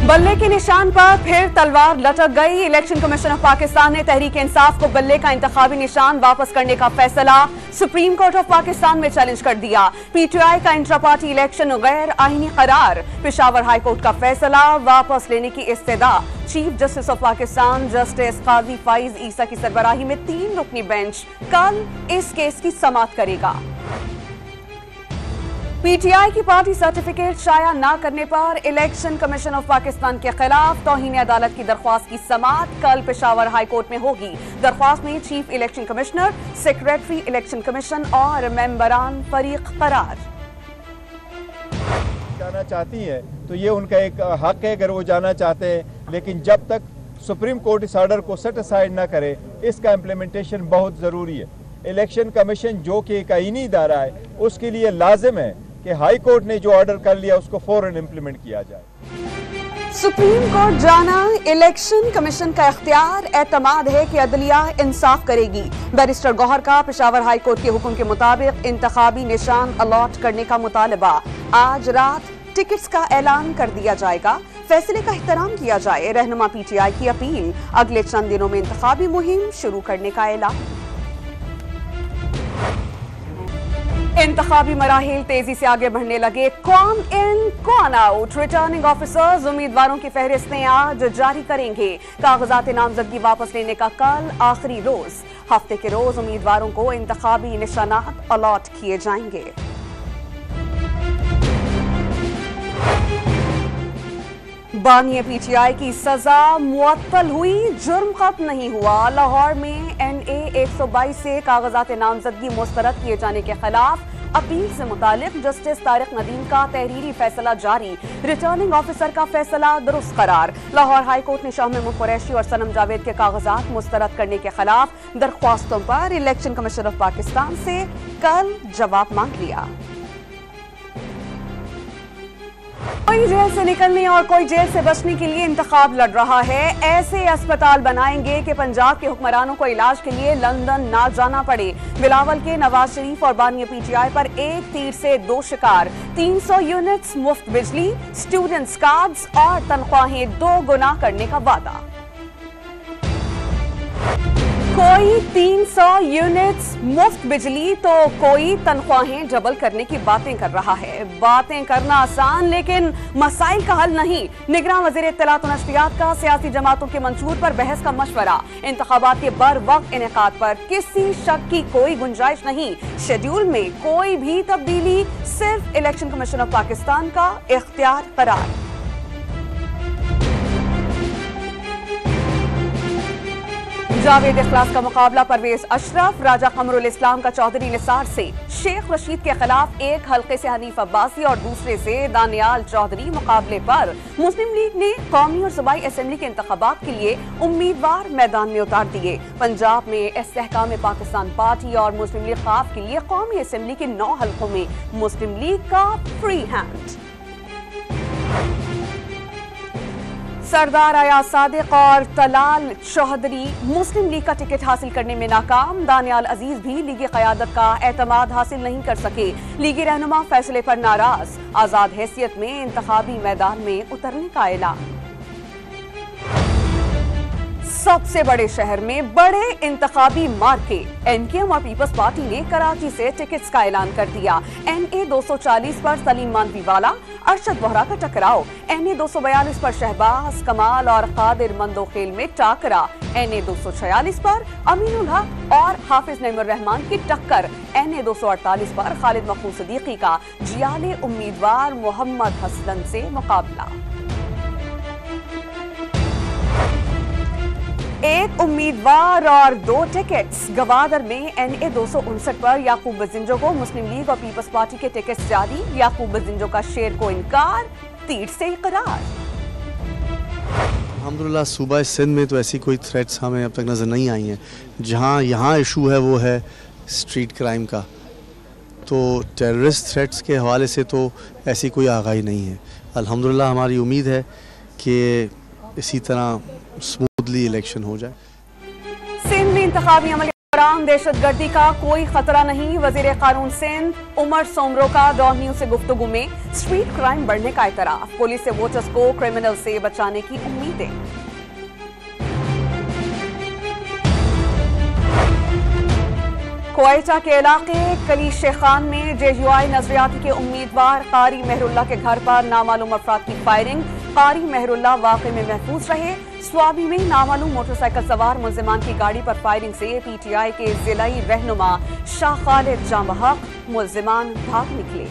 बल्ले के निशान पर फिर तलवार लटक गई। इलेक्शन कमीशन ऑफ पाकिस्तान ने तहरीक इंसाफ को बल्ले का इंतखाबी निशान वापस करने का फैसला सुप्रीम कोर्ट ऑफ पाकिस्तान में चैलेंज कर दिया। पीटीआई का इंट्रा पार्टी इलेक्शन गैर आईनी करार। पेशावर हाई कोर्ट का फैसला वापस लेने की इस्तदा। Chief justice of Pakistan justice Qazi Faez Isa की सरबराही में 3 रुकनी बेंच कल इस केस की समाअत करेगा। पीटीआई की पार्टी सर्टिफिकेट शाया न करने पर इलेक्शन कमीशन ऑफ पाकिस्तान के खिलाफ तौहीन अदालत की दरख्वास्त की समाअत कल पेशावर हाई कोर्ट में होगी। दरख्वास्त में chief election commissioner, secretary election commission और मेंबरान फरीक करार। जाना चाहती हैं तो ये उनका एक हक है अगर वो जाना चाहते हैं, लेकिन जब तक सुप्रीम कोर्ट इस ऑर्डर को सेट असाइड ना करे इसका इम्प्लीमेंटेशन बहुत ज़रूरी है। इलेक्शन कमीशन जो कि एक आईनी इदारा है उसके लिए लाजिम है कि हाई कोर्ट ने जो ऑर्डर कर लिया उसको फौरन इम्प्लीमेंट किया जाए। सुप्रीम कोर्ट जाना इलेक्शन कमीशन का इख्तियार, एतमाद है कि अदलिया इंसाफ करेगी। बैरिस्टर गौहर का पेशावर हाई कोर्ट के हुक्म के मुताबिक इंतखाबी निशान अलॉट करने का मुतालबा। आज रात टिकट्स का ऐलान कर दिया जाएगा। फैसले का एहतराम किया जाए। रहनुमा पीटीआई की अपील। अगले चंद दिनों में इंतखाबी मुहिम शुरू करने का ऐलान। इंतखाबी मराहिल तेजी से आगे बढ़ने लगे। कौन इन कौन आउट। रिटर्निंग ऑफिसर्स उम्मीदवारों की फहरिस्तें आज जारी करेंगे। कागजात नामजदगी वापस लेने का कल आखिरी रोज। हफ्ते के रोज उम्मीदवारों को इंतखाबी निशानात अलॉट किए जाएंगे। बानिया पीटीआई की सजा मुअत्तल हुई, जुर्म खत्म नहीं हुआ। लाहौर में NA 122 से कागजात नामजदगी मुस्तरद किए जाने के खिलाफ अपील से मुतालिक जस्टिस तारिक नदीम का तहरीरी फैसला जारी। रिटर्निंग ऑफिसर का फैसला दुरुस्त करार। लाहौर हाई कोर्ट ने शाह महमूद कुरैशी और सनम जावेद के कागजात मुस्तरद करने के खिलाफ दरख्वास्तों पर इलेक्शन कमीशन ऑफ पाकिस्तान से कल जवाब मांग लिया। कोई जेल से निकलने और कोई जेल से बचने के लिए इंतखाब लड़ रहा है। ऐसे अस्पताल बनाएंगे कि पंजाब के हुक्मरानों को इलाज के लिए लंदन ना जाना पड़े। बिलावल के नवाज शरीफ और बानिया पीटीआई पर एक तीर से 2 शिकार। 300 यूनिट्स मुफ्त बिजली, स्टूडेंट्स कार्ड्स और तनख्वाहें 2 गुना करने का वादा। कोई 300 यूनिट्स मुफ्त बिजली तो कोई तनख्वाहें डबल करने की बातें कर रहा है। बातें करना आसान लेकिन मसाइल का हल नहीं। निगरान वज़ीर इत्तलात और नशरियात का सियासी जमातों के मंशूर पर बहस का मशवरा। इंतखाबात के बर वक्त इनेकाद पर किसी शक की कोई गुंजाइश नहीं। शेड्यूल में कोई भी तब्दीली सिर्फ इलेक्शन कमीशन ऑफ पाकिस्तान का इख्तियार करार। जावेद इखलास का मुकाबला परवेज अशरफ, राजा कमरुल इस्लाम का चौधरी निसार से। शेख रशीद के खिलाफ एक हल्के से हनीफ अब्बासी और दूसरे से दानियाल चौधरी मुकाबले पर। मुस्लिम लीग ने कौमी और सूबाई असेंबली के इंतखाबात के लिए उम्मीदवार मैदान में उतार दिए। पंजाब में इस्तेहकाम पाकिस्तान पार्टी और मुस्लिम लीग खाफ के लिए कौमी असेंबली के 9 हल्कों में मुस्लिम लीग का फ्री हैंड। सरदार अयाज सादिक और तलाल चौधरी मुस्लिम लीग का टिकट हासिल करने में नाकाम। दानियाल अजीज भी लीगी क़यादत का एतमाद हासिल नहीं कर सके। लीगी रहनुमा फैसले पर नाराज। आजाद हैसियत में इंतखाबी मैदान में उतरने का ऐलान। सबसे बड़े शहर में बड़े इंतखाबी मार्के। एनकेएम और पीपल्स पार्टी ने कराची से टिकट्स का ऐलान कर दिया। NA 240 पर सलीम मानवीवाला, अरशद वोहरा का टकराव। NA 242 पर शहबाज कमाल और कादिर मंदोखेल में टाकरा। NA 246 पर अमीनुल हक और हाफिज नईमुर रहमान की टक्कर। NA 248 पर खालिद मखबूल सिद्दीकी का जियाले उम्मीदवार मोहम्मद हसन से मुकाबला। एक उम्मीदवार और 2 टिकट्स। गवादर में NA 259 पर याकूब बजिंजो को मुस्लिम लीग और पीपल्स पार्टी के टिकट्स जारी। याकूब बजिंजो का शेर को इनकार, तीर से इकरार। अल्हम्दुलिल्लाह सूबा सिंध में तो ऐसी कोई थ्रेट्स हमें अब तक नज़र नहीं आई हैं। जहाँ यहाँ इशू है वो है स्ट्रीट क्राइम का। तो टेररिस्ट थ्रेट्स के हवाले से तो ऐसी कोई आगाही नहीं है। अल्हम्दुलिल्लाह हमारी उम्मीद है कि इसी तरह स्मूथली इलेक्शन हो जाए। सिंध में इंतखाबी अमल हुक्मरान दहशतगर्दी का कोई खतरा नहीं। वजीर कानून सिंध उमर सोमरो का डॉन न्यूज से गुफ्तगू में स्ट्रीट क्राइम बढ़ने का एतराफ। पुलिस से वोटर्स को क्रिमिनल से बचाने की उम्मीदें। क्वेटा के इलाके कलीशे खान में JUI नजरियाती के उम्मीदवार कारी मेहरुल्ला के घर पर नामालूम अफराद की फायरिंग। कारी मेहरुल्ला वाकई में महफूज रहे। स्वाबी में नामालूम मोटरसाइकिल सवार मुलजिमान की गाड़ी पर फायरिंग से PTI के जिलाई रहनुमा शाह खालिद जामहक मुलजिमान भाग निकले।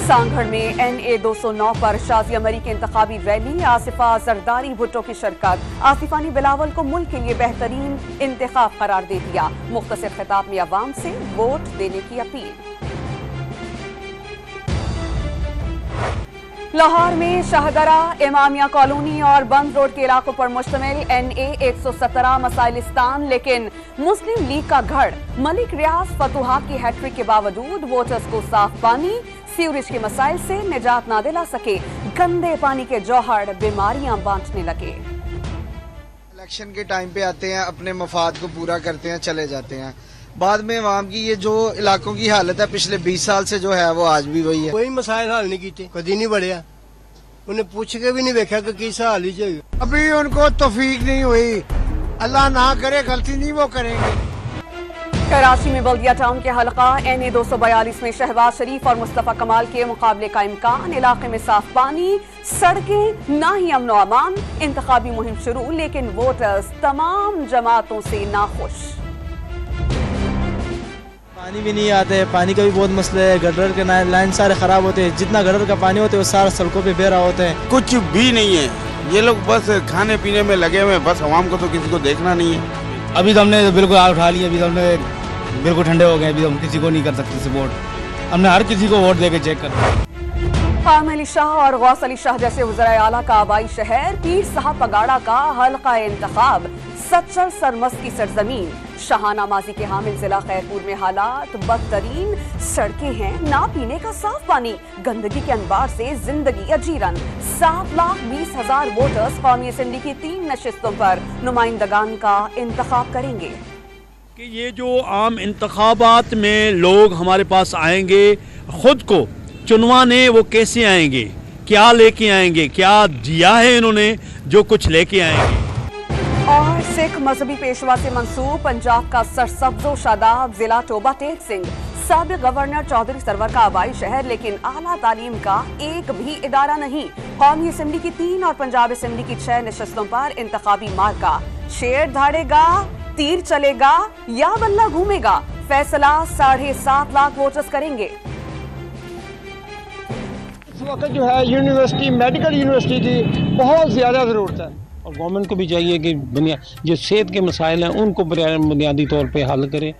सांगढ़ में NA 209 पर शाजिया मरी की इंतखाबी रैली। आसिफा जरदारी भुट्टो की शिरकत। आसिफा ने बिलावल को मुल्क के लिए बेहतरीन इंतखाब करार दे दिया। मुख्तसर खिताब में अवाम से वोट देने की अपील। लाहौर में शाहदरा, इमामिया कॉलोनी और बंद रोड के इलाकों पर मुश्तमिल NA 117 मसाइलिस्तान, लेकिन मुस्लिम लीग का गढ़ मलिक रियाज फतूहात की हैट्रिक के बावजूद वोटर्स को साफ पानी, सीवरेज के मसाइल से निजात ना दिला सके। गंदे पानी के जौहर बीमारियां बांटने लगे। इलेक्शन के टाइम पे आते हैं, अपने मफाद को पूरा करते हैं, चले जाते हैं। बाद में अवाम की ये जो इलाकों की हालत है पिछले 20 साल से जो है वो आज भी वही है। कोई मसाइल हल नहीं किए, कभी नहीं बढ़िया। उन्हें पूछ के भी नहीं देखा कि किस हाल ही चाहिए। अभी उनको तौफीक नहीं हुई। अल्लाह ना करे गलती नहीं वो करेंगे। कराची में बल्दिया टाउन के हलका NA 242 में शहबाज शरीफ और मुस्तफा कमाल के मुकाबले का इम्कान। इलाके में साफ पानी, सड़कें, ना ही अमन और अमान। इंतखाबी मुहिम शुरू, लेकिन वोटर्स तमाम जमातों से नाखुश। पानी भी नहीं आते, पानी का भी बहुत मसला है। गटर के लाइन सारे खराब होते हैं। जितना गटर का पानी होता है वो सारा सड़कों पे बह रहा होता है। कुछ भी नहीं है। ये लोग बस खाने पीने में लगे हुए, बस आवाम को तो किसी को देखना नहीं है। अभी तो हमने बिल्कुल हाल उठा लिया। अभी तो हमने बिल्कुल ठंडे हो गए। अभी हम किसी को नहीं कर सकते वोट। हमने हर किसी को वोट देके चेक कर। खाम अली शाह और गौस अली शाह जैसे वज़राए आला का आबाई शहर पीर साहब पगाड़ा का हल्का इंतखाब। सच्चर सरमस्त की सरजमीन। शाहाना माजी के हामिल जिला खैरपुर में हालात बदतरीन। सड़कें हैं, ना पीने का साफ पानी। गंदगी के अंबार से जिंदगी अजीरन। 7,20,000 वोटर्स कौमी असेंबली की 3 नशिस्तों पर नुमाइंदगान का इंतखाब करेंगे। कि ये जो आम इंतखाबात में लोग हमारे पास आएंगे, खुद को चुनवाने, वो कैसे आएंगे, क्या लेके आएंगे, क्या दिया है इन्होंने जो कुछ लेके आएंगे। और सिख मजहबी पेशवा से मंसूब पंजाब का सरसब्जो शादाब जिला टोबा टेक सिंह। साबिक गवर्नर चौधरी सरवर का आबाई शहर, लेकिन आला तालीम का एक भी इदारा नहीं। कौमी असेंबली की 3 और पंजाब असेंबली की 6 नशस्तों पर इंतखाबी मार्का। शेर धाड़ेगा, तीर चलेगा या बल्ला घूमेगा, फैसला 7.5 लाख वोटर्स करेंगे। इस वक्त जो है यूनिवर्सिटी, मेडिकल यूनिवर्सिटी की बहुत ज्यादा जरूरत है और गवर्नमेंट को भी चाहिए कि जो सेहत के मसाइल हैं उनको बुनियादी तौर पे हल करे।